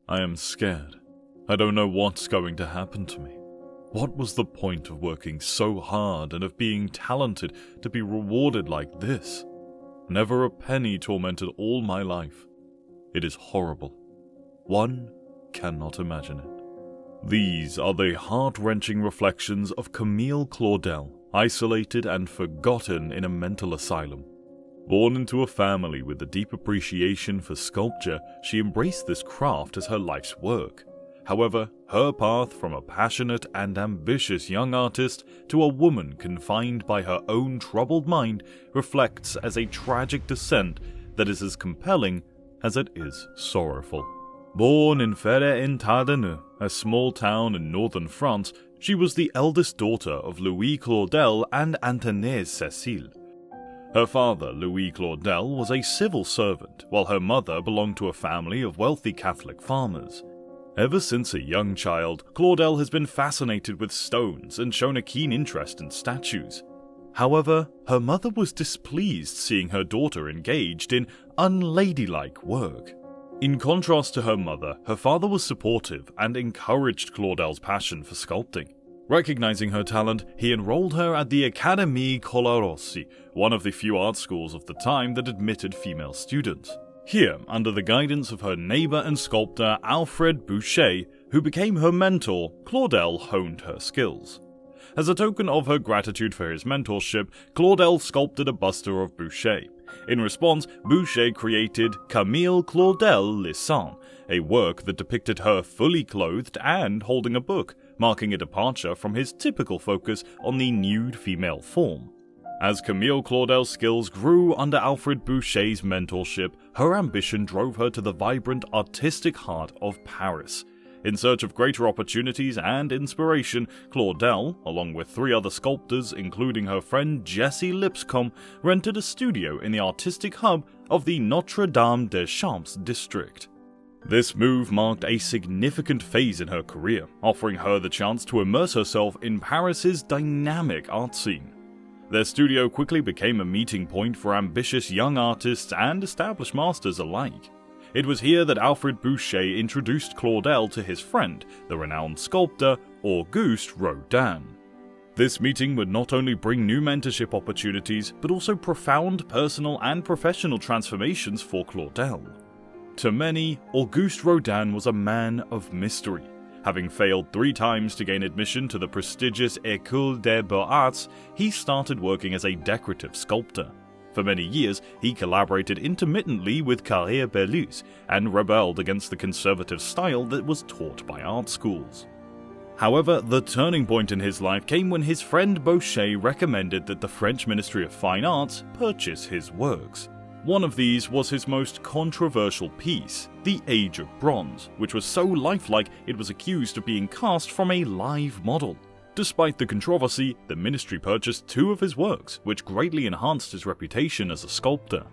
I am scared. I don't know what's going to happen to me. What was the point of working so hard and of being talented to be rewarded like this? Never a penny tormented all my life. It is horrible. One cannot imagine it. These are the heart-wrenching reflections of Camille Claudel, isolated and forgotten in a mental asylum. Born into a family with a deep appreciation for sculpture, she embraced this craft as her life's work. However, her path from a passionate and ambitious young artist to a woman confined by her own troubled mind reflects as a tragic descent that is as compelling as it is sorrowful. Born in Fère-en-Tardenois, a small town in northern France, she was the eldest daughter of Louis Claudel and Antoinette Cécile. Her father, Louis Claudel, was a civil servant, while her mother belonged to a family of wealthy Catholic farmers. Ever since a young child, Claudel has been fascinated with stones and shown a keen interest in statues. However, her mother was displeased seeing her daughter engaged in unladylike work. In contrast to her mother, her father was supportive and encouraged Claudel's passion for sculpting. Recognizing her talent, he enrolled her at the Accademia Colarossi, one of the few art schools of the time that admitted female students. Here, under the guidance of her neighbor and sculptor Alfred Boucher, who became her mentor, Claudel honed her skills. As a token of her gratitude for his mentorship, Claudel sculpted a buster of Boucher. In response, Boucher created Camille Claudel Le Sang, a work that depicted her fully clothed and holding a book, marking a departure from his typical focus on the nude female form. As Camille Claudel's skills grew under Alfred Boucher's mentorship, her ambition drove her to the vibrant artistic heart of Paris. In search of greater opportunities and inspiration, Claudel, along with 3 other sculptors including her friend Jessie Lipscomb, rented a studio in the artistic hub of the Notre-Dame-des-Champs district. This move marked a significant phase in her career, offering her the chance to immerse herself in Paris's dynamic art scene. Their studio quickly became a meeting point for ambitious young artists and established masters alike. It was here that Alfred Boucher introduced Claudel to his friend, the renowned sculptor Auguste Rodin. This meeting would not only bring new mentorship opportunities, but also profound personal and professional transformations for Claudel. To many, Auguste Rodin was a man of mystery. Having failed 3 times to gain admission to the prestigious École des Beaux-Arts, he started working as a decorative sculptor. For many years, he collaborated intermittently with Carrère Belleuse and rebelled against the conservative style that was taught by art schools. However, the turning point in his life came when his friend Boucher recommended that the French Ministry of Fine Arts purchase his works. One of these was his most controversial piece, The Age of Bronze, which was so lifelike it was accused of being cast from a live model. Despite the controversy, the ministry purchased 2 of his works, which greatly enhanced his reputation as a sculptor.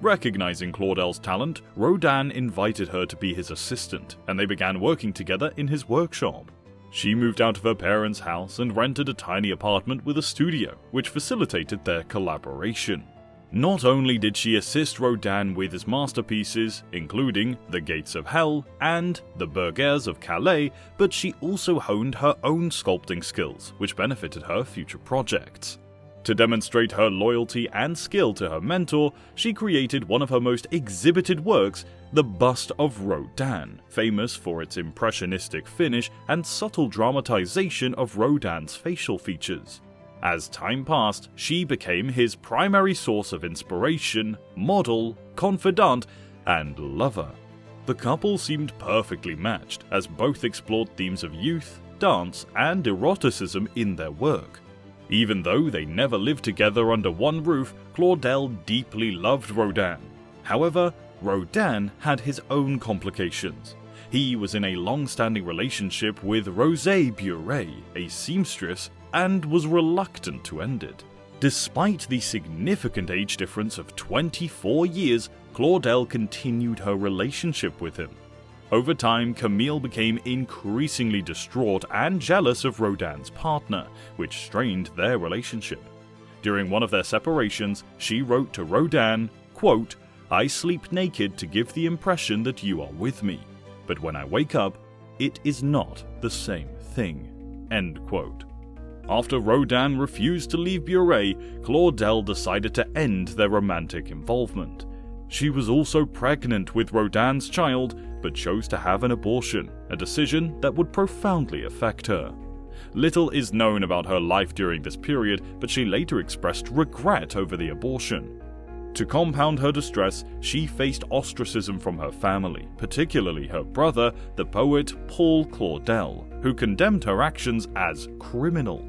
Recognizing Claudel's talent, Rodin invited her to be his assistant, and they began working together in his workshop. She moved out of her parents' house and rented a tiny apartment with a studio, which facilitated their collaboration. Not only did she assist Rodin with his masterpieces, including The Gates of Hell and The Bergères of Calais, but she also honed her own sculpting skills, which benefited her future projects. To demonstrate her loyalty and skill to her mentor, she created one of her most exhibited works, the bust of Rodin, famous for its impressionistic finish and subtle dramatization of Rodin's facial features. As time passed, she became his primary source of inspiration, model, confidant, and lover. The couple seemed perfectly matched, as both explored themes of youth, dance, and eroticism in their work. Even though they never lived together under one roof, Claudel deeply loved Rodin. However, Rodin had his own complications. He was in a long-standing relationship with Rosée Buret, a seamstress, and was reluctant to end it. Despite the significant age difference of 24 years, Claudel continued her relationship with him. Over time, Camille became increasingly distraught and jealous of Rodin's partner, which strained their relationship. During one of their separations, she wrote to Rodin, quote, "I sleep naked to give the impression that you are with me." but when I wake up, it is not the same thing." End quote. After Rodin refused to leave Buret, Claudel decided to end their romantic involvement. She was also pregnant with Rodin's child, but chose to have an abortion, a decision that would profoundly affect her. Little is known about her life during this period, but she later expressed regret over the abortion. To compound her distress, she faced ostracism from her family, particularly her brother, the poet Paul Claudel, who condemned her actions as criminal.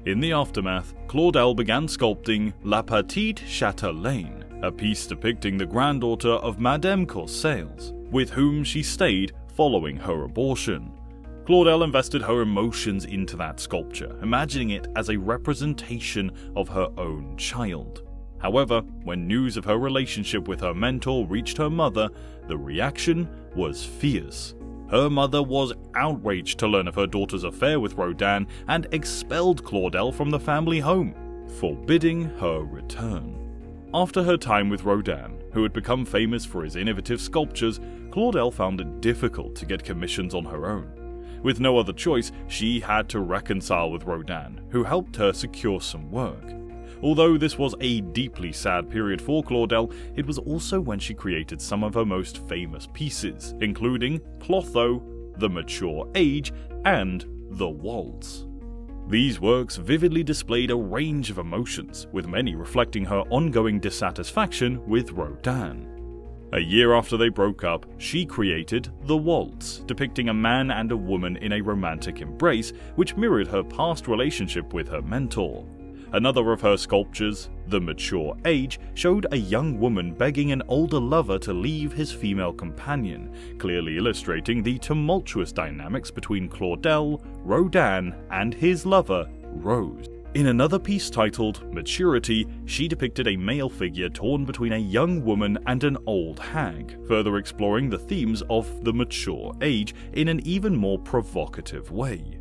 In the aftermath, Claudel began sculpting La Petite Chatelaine, a piece depicting the granddaughter of Madame Corsales, with whom she stayed following her abortion. Claudel invested her emotions into that sculpture, imagining it as a representation of her own child. However, when news of her relationship with her mentor reached her mother, the reaction was fierce. Her mother was outraged to learn of her daughter's affair with Rodin and expelled Claudel from the family home, forbidding her return. After her time with Rodin, who had become famous for his innovative sculptures, Claudel found it difficult to get commissions on her own. With no other choice, she had to reconcile with Rodin, who helped her secure some work. Although this was a deeply sad period for Claudel, it was also when she created some of her most famous pieces, including Clotho, The Mature Age, and The Waltz. These works vividly displayed a range of emotions, with many reflecting her ongoing dissatisfaction with Rodin. A year after they broke up, she created The Waltz, depicting a man and a woman in a romantic embrace, which mirrored her past relationship with her mentor. Another of her sculptures, The Mature Age, showed a young woman begging an older lover to leave his female companion, clearly illustrating the tumultuous dynamics between Claudel, Rodin, and his lover, Rose. In another piece titled Maturity, she depicted a male figure torn between a young woman and an old hag, further exploring the themes of the mature age in an even more provocative way.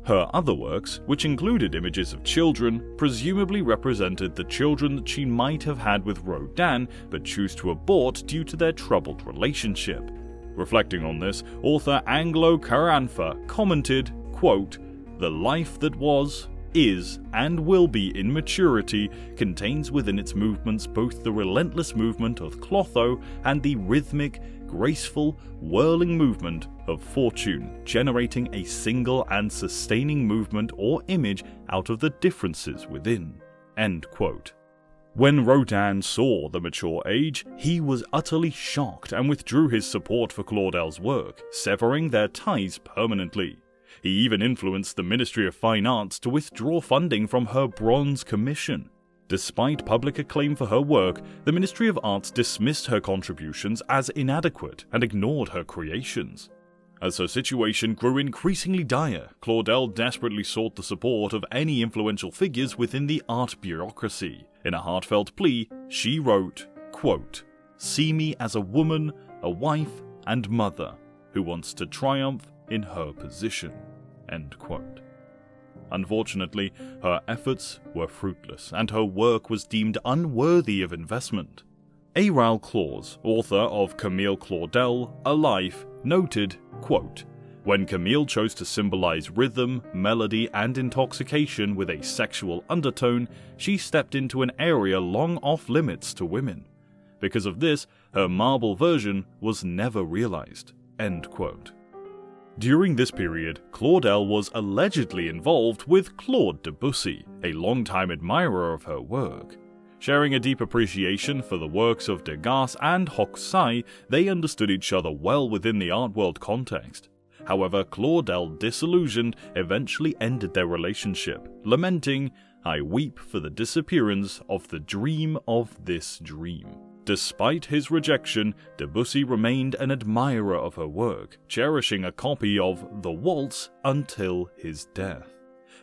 Her other works, which included images of children, presumably represented the children that she might have had with Rodin but chose to abort due to their troubled relationship. Reflecting on this, author Anglo Carantha commented, quote, "The life that was, is, and will be in maturity contains within its movements both the relentless movement of Clotho and the rhythmic, graceful, whirling movement of fortune, generating a single and sustaining movement or image out of the differences within." End quote. When Rodin saw The Mature Age, he was utterly shocked and withdrew his support for Claudel's work, severing their ties permanently. He even influenced the Ministry of Fine Arts to withdraw funding from her bronze commission. Despite public acclaim for her work, the Ministry of Arts dismissed her contributions as inadequate and ignored her creations. As her situation grew increasingly dire, Claudel desperately sought the support of any influential figures within the art bureaucracy. In a heartfelt plea, she wrote, quote, "See me as a woman, a wife, and mother, who wants to triumph in her position." End quote. Unfortunately, her efforts were fruitless, and her work was deemed unworthy of investment. Aral Claus, author of Camille Claudel, A Life, noted, quote, "When Camille chose to symbolize rhythm, melody, and intoxication with a sexual undertone, she stepped into an area long off limits to women. Because of this, her marble version was never realized." End quote. During this period, Claudel was allegedly involved with Claude Debussy, a longtime admirer of her work. Sharing a deep appreciation for the works of Degas and Hokusai, they understood each other well within the art world context. However, Claudel, disillusioned, eventually ended their relationship, lamenting, "I weep for the disappearance of the dream of this dream." Despite his rejection, Debussy remained an admirer of her work, cherishing a copy of The Waltz until his death.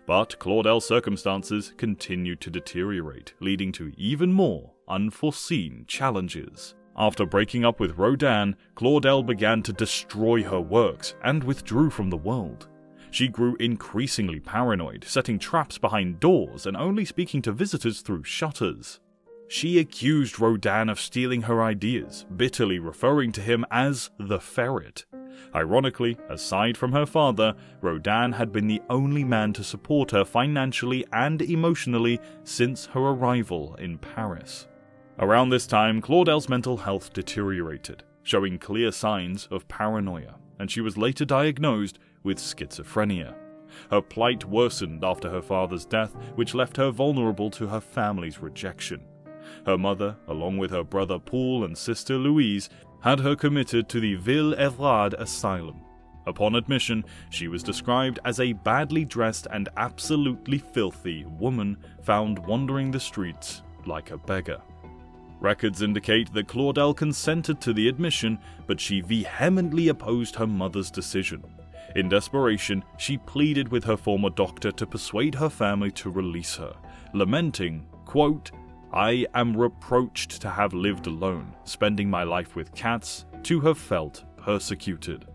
But Claudel's circumstances continued to deteriorate, leading to even more unforeseen challenges. After breaking up with Rodin, Claudel began to destroy her works and withdrew from the world. She grew increasingly paranoid, setting traps behind doors and only speaking to visitors through shutters. She accused Rodin of stealing her ideas, bitterly referring to him as the ferret. Ironically, aside from her father, Rodin had been the only man to support her financially and emotionally since her arrival in Paris. Around this time, Claudel's mental health deteriorated, showing clear signs of paranoia, and she was later diagnosed with schizophrenia. Her plight worsened after her father's death, which left her vulnerable to her family's rejection. Her mother, along with her brother Paul and sister Louise, had her committed to the Ville-Evrard asylum. Upon admission, she was described as a badly dressed and absolutely filthy woman found wandering the streets like a beggar. Records indicate that Claudel consented to the admission, but she vehemently opposed her mother's decision. In desperation, she pleaded with her former doctor to persuade her family to release her, lamenting, quote, "I am reproached to have lived alone, spending my life with cats, to have felt persecuted.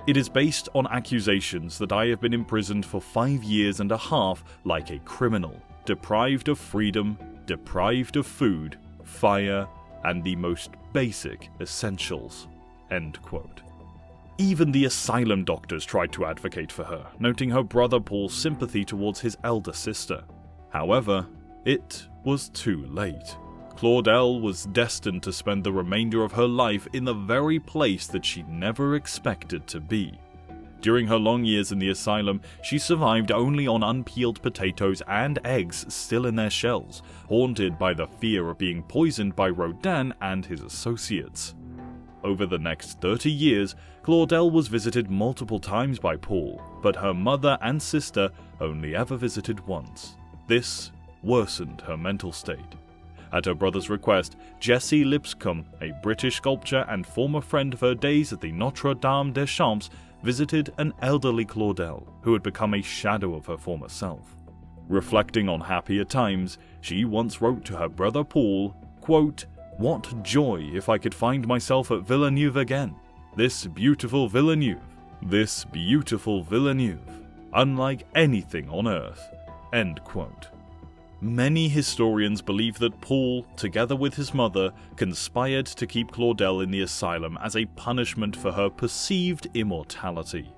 It is based on accusations that I have been imprisoned for 5 years and a half like a criminal, deprived of freedom, deprived of food, fire, and the most basic essentials." End quote. Even the asylum doctors tried to advocate for her, noting her brother Paul's sympathy towards his elder sister. However, it was too late. Claudel was destined to spend the remainder of her life in the very place that she never expected to be. During her long years in the asylum, she survived only on unpeeled potatoes and eggs still in their shells, haunted by the fear of being poisoned by Rodin and his associates. Over the next 30 years, Claudel was visited multiple times by Paul, but her mother and sister only ever visited once. This worsened her mental state. At her brother's request, Jessie Lipscomb, a British sculptor and former friend of her days at the Notre Dame des Champs, visited an elderly Claudel, who had become a shadow of her former self. Reflecting on happier times, she once wrote to her brother Paul, quote, "What joy if I could find myself at Villeneuve again. This beautiful Villeneuve, unlike anything on earth." End quote. Many historians believe that Paul, together with his mother, conspired to keep Claudel in the asylum as a punishment for her perceived immortality.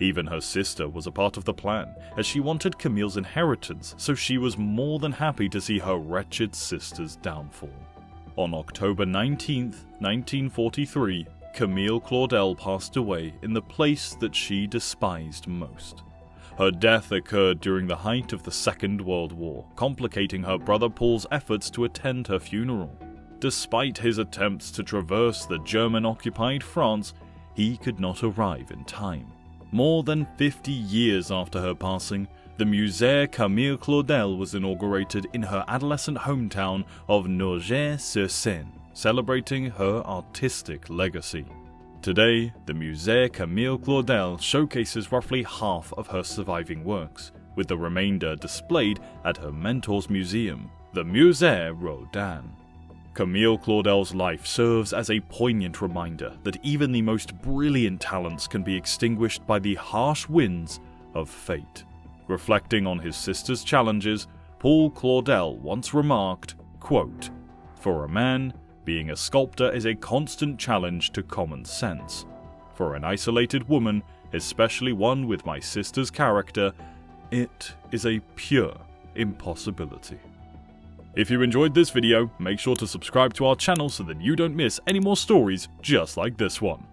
Even her sister was a part of the plan, as she wanted Camille's inheritance, so she was more than happy to see her wretched sister's downfall. On October 19, 1943, Camille Claudel passed away in the place that she despised most. Her death occurred during the height of the Second World War, complicating her brother Paul's efforts to attend her funeral. Despite his attempts to traverse the German-occupied France, he could not arrive in time. More than 50 years after her passing, the Musée Camille Claudel was inaugurated in her adolescent hometown of Nogent-sur-Seine, celebrating her artistic legacy. Today, the Musée Camille Claudel showcases roughly half of her surviving works, with the remainder displayed at her mentor's museum, the Musée Rodin. Camille Claudel's life serves as a poignant reminder that even the most brilliant talents can be extinguished by the harsh winds of fate. Reflecting on his sister's challenges, Paul Claudel once remarked, quote, "For a man, being a sculptor is a constant challenge to common sense. For an isolated woman, especially one with my sister's character, it is a pure impossibility." If you enjoyed this video, make sure to subscribe to our channel so that you don't miss any more stories just like this one.